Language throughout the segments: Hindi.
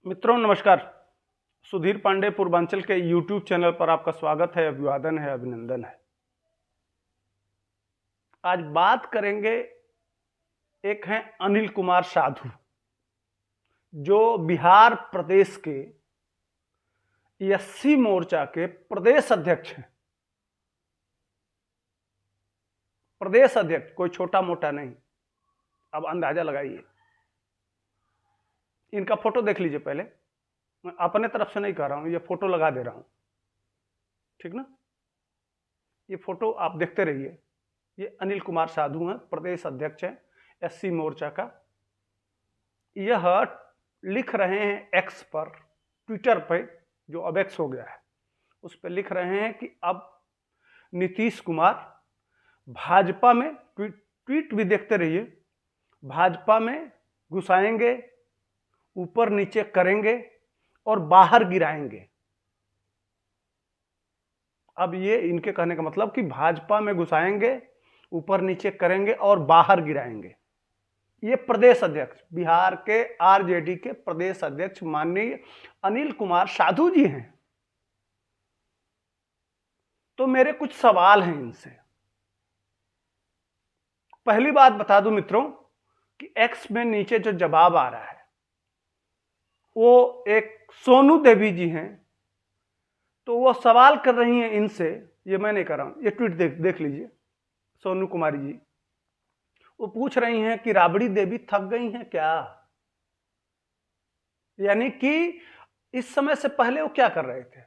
मित्रों नमस्कार। सुधीर पांडे पूर्वांचल के YouTube चैनल पर आपका स्वागत है, अभिवादन है, अभिनंदन है। आज बात करेंगे, एक हैं अनिल कुमार साधु, जो बिहार प्रदेश के एससी मोर्चा के प्रदेश अध्यक्ष हैं। प्रदेश अध्यक्ष कोई छोटा मोटा नहीं, अब अंदाजा लगाइए। इनका फोटो देख लीजिए पहले, मैं अपने तरफ से नहीं कह रहा हूं, ये फोटो लगा दे रहा हूं, ठीक ना। ये फोटो आप देखते रहिए। ये अनिल कुमार साधु हैं, प्रदेश अध्यक्ष हैं एससी मोर्चा का। यह लिख रहे हैं एक्स पर, ट्विटर पे, जो अब एक्स हो गया है, उस पर लिख रहे हैं कि अब नीतीश कुमार भाजपा में, ट्वीट भी देखते रहिए, भाजपा में घुसाएंगे, ऊपर नीचे करेंगे और बाहर गिराएंगे। अब ये इनके कहने का मतलब कि भाजपा में घुसाएंगे, ऊपर नीचे करेंगे और बाहर गिराएंगे। ये प्रदेश अध्यक्ष, बिहार के आरजेडी के प्रदेश अध्यक्ष माननीय अनिल कुमार साधु जी हैं। तो मेरे कुछ सवाल हैं इनसे। पहली बात बता दूं मित्रों कि एक्स में नीचे जो जवाब आ रहा है वो एक सोनू देवी जी हैं। तो वो सवाल कर रही हैं इनसे, ये मैं नहीं कर रहा हूं, ये ट्वीट देख लीजिए। सोनू कुमारी जी वो पूछ रही हैं कि राबड़ी देवी थक गई हैं क्या, यानी कि इस समय से पहले वो क्या कर रहे थे।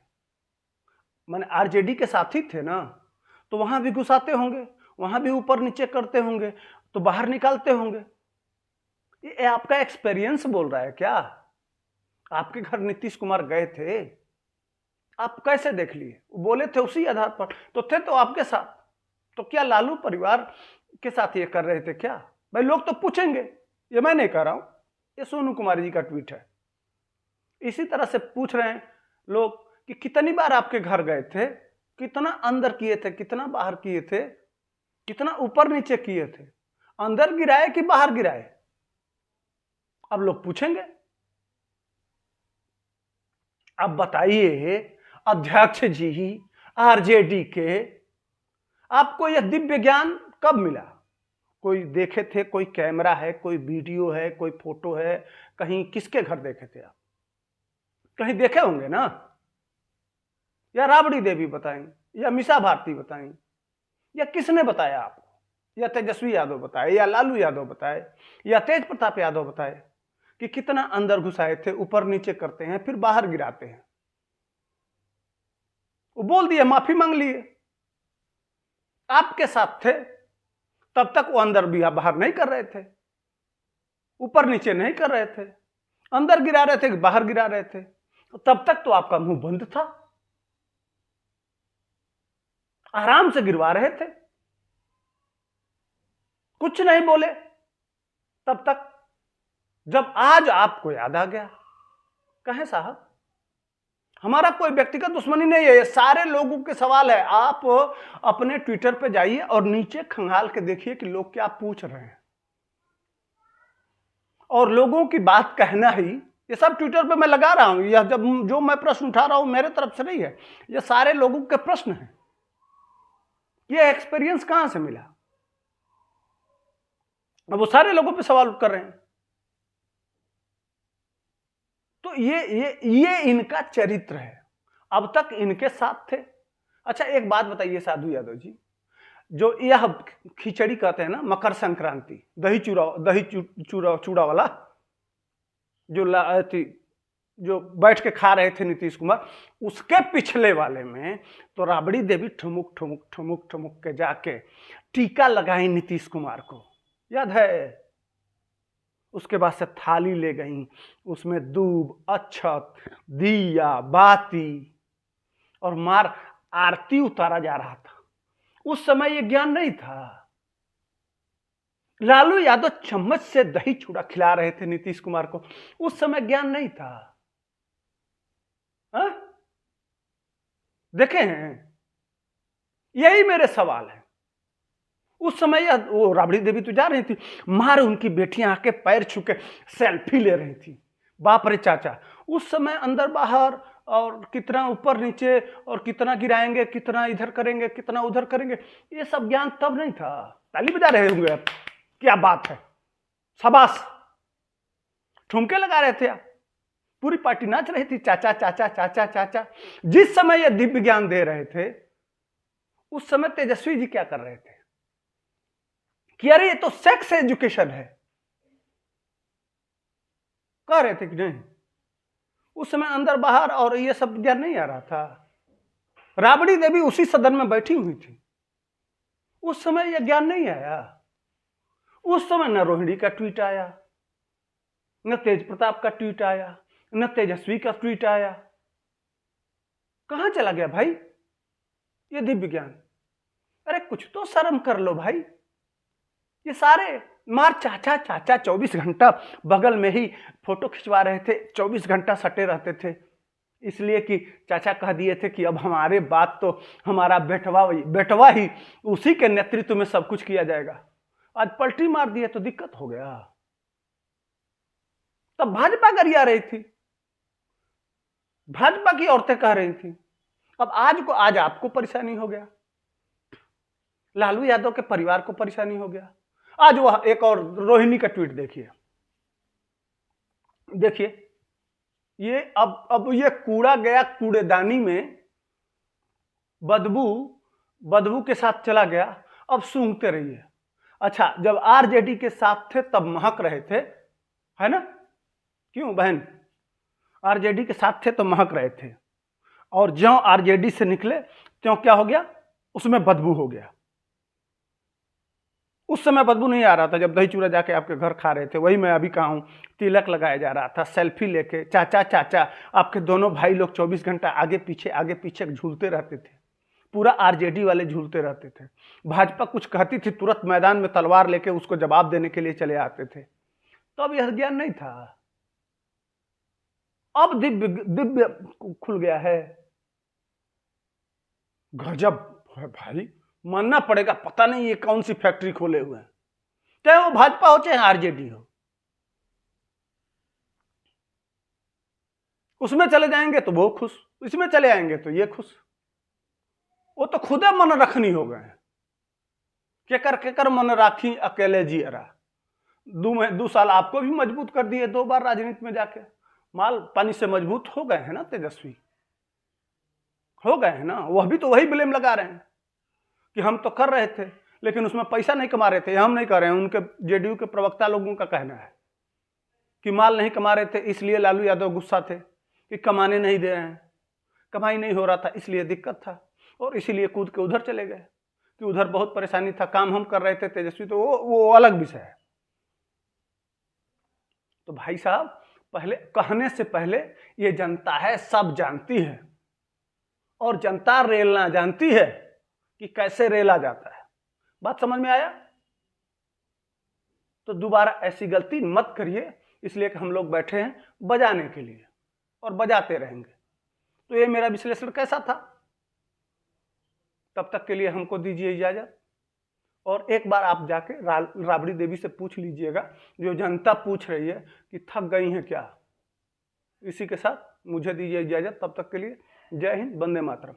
मैंने आरजेडी के साथी थे ना, तो वहां भी घुसाते होंगे, वहां भी ऊपर नीचे करते होंगे, तो बाहर निकालते होंगे। ये आपका एक्सपीरियंस बोल रहा है क्या। आपके घर नीतीश कुमार गए थे, आप कैसे देख लिए, बोले थे उसी आधार पर, तो थे तो आपके साथ, तो क्या लालू परिवार के साथ ये कर रहे थे क्या। भाई लोग तो पूछेंगे, ये मैं नहीं कह रहा हूं, ये सोनू कुमार जी का ट्वीट है। इसी तरह से पूछ रहे हैं लोग कि कितनी बार आपके घर गए थे, कितना अंदर किए थे, कितना बाहर किए थे, कितना ऊपर नीचे किए थे, अंदर गिराए कि बाहर गिराए। अब लोग पूछेंगे। अब बताइए अध्यक्ष जी आरजेडी के, आपको यह दिव्य ज्ञान कब मिला। कोई देखे थे, कोई कैमरा है, कोई वीडियो है, कोई फोटो है, कहीं किसके घर देखे थे आप, कहीं देखे होंगे ना। या राबड़ी देवी बताएं, या मीसा भारती बताएं, या किसने बताया आपको, या तेजस्वी यादव बताए, या लालू यादव बताए, या तेज प्रताप यादव बताए कि कितना अंदर घुसाए थे, ऊपर नीचे करते हैं फिर बाहर गिराते हैं। वो बोल दिए, माफी मांग लिए। आपके साथ थे तब तक वो अंदर भी बाहर नहीं कर रहे थे, ऊपर नीचे नहीं कर रहे थे, अंदर गिरा रहे थे कि बाहर गिरा रहे थे, तो तब तक तो आपका मुंह बंद था, आराम से गिरवा रहे थे, कुछ नहीं बोले तब तक। जब आज आपको याद आ गया, कहें साहब हमारा कोई व्यक्तिगत दुश्मनी नहीं है, ये सारे लोगों के सवाल है। आप अपने ट्विटर पे जाइए और नीचे खंगाल के देखिए कि लोग क्या पूछ रहे हैं, और लोगों की बात कहना ही, ये सब ट्विटर पे मैं लगा रहा हूं। यह जब जो मैं प्रश्न उठा रहा हूं मेरे तरफ से नहीं है, ये सारे लोगों के प्रश्न हैं। ये एक्सपीरियंस कहां से मिला, अब वो सारे लोगों पे सवाल कर रहे हैं। तो ये इनका चरित्र है, अब तक इनके साथ थे। अच्छा एक बात बताइए साधु यादव जी, जो यह खिचड़ी कहते हैं ना, मकर संक्रांति, दही चूड़ा वाला, जो बैठ के खा रहे थे नीतीश कुमार, उसके पिछले वाले में तो राबड़ी देवी ठुमुक ठुमुक ठुमुक ठुमुक के जाके टीका लगाई नीतीश कुमार को, याद है। उसके बाद से थाली ले गई, उसमें दूब, अक्षत, दिया, बाती और मार आरती उतारा जा रहा था। उस समय ये ज्ञान नहीं था। लालू यादव चम्मच से दही चूड़ा खिला रहे थे नीतीश कुमार को, उस समय ज्ञान नहीं था। हा? देखे हैं, यही मेरे सवाल है। उस समय वो राबड़ी देवी तो जा रही थी, मार उनकी बेटियां आके पैर छू के सेल्फी ले रही थी, बाप रे चाचा, उस समय अंदर बाहर और कितना ऊपर नीचे और कितना गिराएंगे, कितना इधर करेंगे, कितना उधर करेंगे, ये सब ज्ञान तब नहीं था। ताली बजा रहे होंगे आप, क्या बात है, शाबाश, ठुमके लगा रहे थे आप, पूरी पार्टी नाच रही थी, चाचा चाचा चाचा चाचा। जिस समय ये दिव्य ज्ञान दे रहे थे उस समय तेजस्वी जी क्या कर रहे थे कि अरे ये तो सेक्स एजुकेशन है, कह रहे थे कि नहीं? उस समय अंदर बाहर और ये सब ज्ञान नहीं आ रहा था। राबड़ी देवी उसी सदन में बैठी हुई थी, उस समय यह ज्ञान नहीं आया। उस समय न रोहिणी का ट्वीट आया, न तेज प्रताप का ट्वीट आया, न तेजस्वी का ट्वीट आया। कहां चला गया भाई ये दिव्य ज्ञान? अरे कुछ तो शर्म कर लो भाई। ये सारे मार चाचा चाचा 24 घंटा बगल में ही फोटो खिंचवा रहे थे, 24 घंटा सटे रहते थे, इसलिए कि चाचा कह दिए थे कि अब हमारे बात तो हमारा बेटवा ही उसी के नेतृत्व में सब कुछ किया जाएगा। आज पलटी मार दिए तो दिक्कत हो गया। तब भाजपा गरिया रही थी, भाजपा की औरतें कह रही थी। अब आज आपको परेशानी हो गया, लालू यादव के परिवार को परेशानी हो गया। आज वह एक और रोहिणी का ट्वीट देखिए, ये अब ये कूड़ा गया कूड़ेदानी में, बदबू के साथ चला गया, अब सूंघते रहिए। अच्छा, जब आरजेडी के साथ थे तब महक रहे थे, है ना? क्यों बहन? आरजेडी के साथ थे तो महक रहे थे, और ज्यों आरजेडी से निकले त्यों क्या हो गया? उसमें बदबू हो गया। उस समय बदबू नहीं आ रहा था जब दही चूड़ा जाके आपके घर खा रहे थे, वही मैं अभी कहा हूं, तिलक लगाया जा रहा था, सेल्फी लेके चाचा चाचा, आपके दोनों भाई लोग 24 घंटा आगे पीछे झूलते रहते थे, पूरा आरजेडी वाले झूलते रहते थे। भाजपा कुछ कहती थी तुरंत मैदान में तलवार लेके उसको जवाब देने के लिए चले आते थे। तो अब यह ज्ञान नहीं था, अब दिव्य खुल गया है। गजब है भाई, मानना पड़ेगा। पता नहीं ये कौन सी फैक्ट्री खोले हुए हैं, चाहे वो भाजपा हो चाहे आरजेडी हो। उसमें चले जाएंगे तो वो खुश, इसमें चले आएंगे तो ये खुश। वो तो खुदे मन रखनी हो गए। केकर मन राखी अकेले जियरा। 2 साल आपको भी मजबूत कर दिए, 2 बार राजनीति में जाके माल पानी से मजबूत हो गए हैं ना। तेजस्वी हो गए हैं ना, वह भी तो वही ब्लेम लगा रहे हैं कि हम तो कर रहे थे लेकिन उसमें पैसा नहीं कमा रहे थे। हम नहीं कर रहे हैं, उनके जेडीयू के प्रवक्ता लोगों का कहना है कि माल नहीं कमा रहे थे, इसलिए लालू यादव गुस्सा थे कि कमाने नहीं दे रहे हैं, कमाई नहीं हो रहा था, इसलिए दिक्कत था, और इसीलिए कूद के उधर चले गए कि उधर बहुत परेशानी था, काम हम कर रहे थे। तेजस्वी तो वो अलग विषय है। तो भाई साहब, पहले कहने से पहले ये जनता है, सब जानती है, और जनता रेलना जानती है कि कैसे रेला जाता है। बात समझ में आया? तो दोबारा ऐसी गलती मत करिए, इसलिए कि हम लोग बैठे हैं बजाने के लिए और बजाते रहेंगे। तो ये मेरा विश्लेषण कैसा था? तब तक के लिए हमको दीजिए इजाजत। और एक बार आप जाके राबड़ी देवी से पूछ लीजिएगा, जो जनता पूछ रही है कि थक गई हैं क्या। इसी के साथ मुझे दीजिए इजाजत, तब तक के लिए जय हिंद, वंदे मातरम।